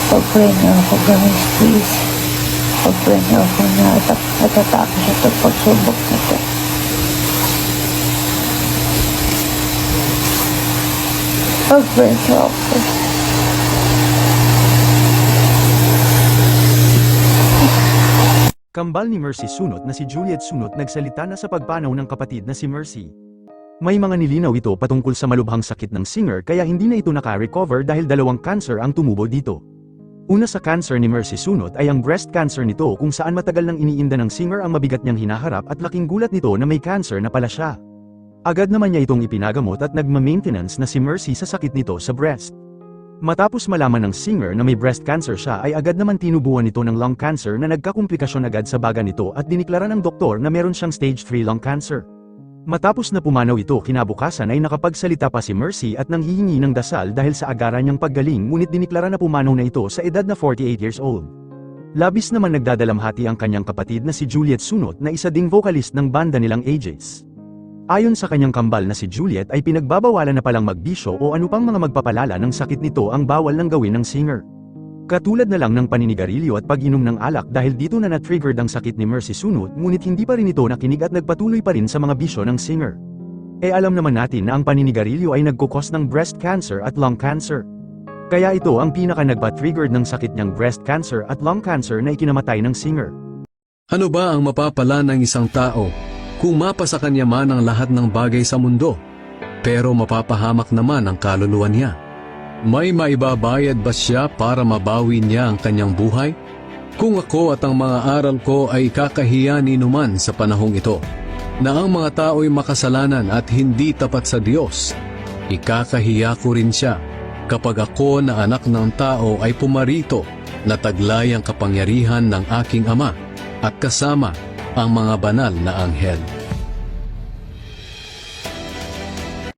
Pag-pray niyo ako, guys, please. Pag-pray niyo ako na natatapos ito pagsubok na ito. Pag-pray niyo ako. Kambal ni Mercy Sunot na si Juliet Sunot nagsalita na sa pagpanaw ng kapatid na si Mercy. May mga nilinaw ito patungkol sa malubhang sakit ng singer kaya hindi na ito naka-recover dahil 2 cancer ang tumubo dito. Una sa cancer ni Mercy Sunot ay ang breast cancer nito kung saan matagal nang iniinda ng singer ang mabigat niyang hinaharap at laking gulat nito na may cancer na pala siya. Agad naman niya itong ipinagamot at nagma-maintenance na si Mercy sa sakit nito sa breast. Matapos malaman ng singer na may breast cancer siya ay agad naman tinubuan nito ng lung cancer na nagkakomplikasyon agad sa baga nito at diniklara ng doktor na meron siyang stage 3 lung cancer. Matapos na pumanaw ito kinabukasan ay nakapagsalita pa si Mercy at nanghihingi ng dasal dahil sa agaran niyang paggaling ngunit diniklara na pumanaw na ito sa edad na 48 years old. Labis naman nagdadalamhati ang kanyang kapatid na si Juliet Sunot na isa ding vocalist ng banda nilang Aegis. Ayon sa kanyang kambal na si Juliet ay pinagbabawalan na palang magbisyo o ano pang mga magpapalala ng sakit nito ang bawal ng gawin ng singer. Katulad na lang ng paninigarilyo at pag-inom ng alak dahil dito na na-triggered ang sakit ni Mercy Sunot ngunit hindi pa rin ito nakinig at nagpatuloy pa rin sa mga bisyo ng singer. Alam naman natin na ang paninigarilyo ay nagkukos ng breast cancer at lung cancer. Kaya ito ang pinaka nagpa-triggered ng sakit niyang breast cancer at lung cancer na ikinamatay ng singer. Ano ba ang mapapala ng isang tao kung mapasa kanya man ang lahat ng bagay sa mundo, pero mapapahamak naman ang kaluluwa niya? May maibabayad ba siya para mabawi niya ang kanyang buhay? Kung ako at ang mga aral ko ay kakahiya ni numan sa panahong ito, na ang mga tao'y makasalanan at hindi tapat sa Diyos, ikakahiya ko rin siya kapag ako na anak ng tao ay pumarito na taglay ang kapangyarihan ng aking Ama at kasama ang mga banal na anghel.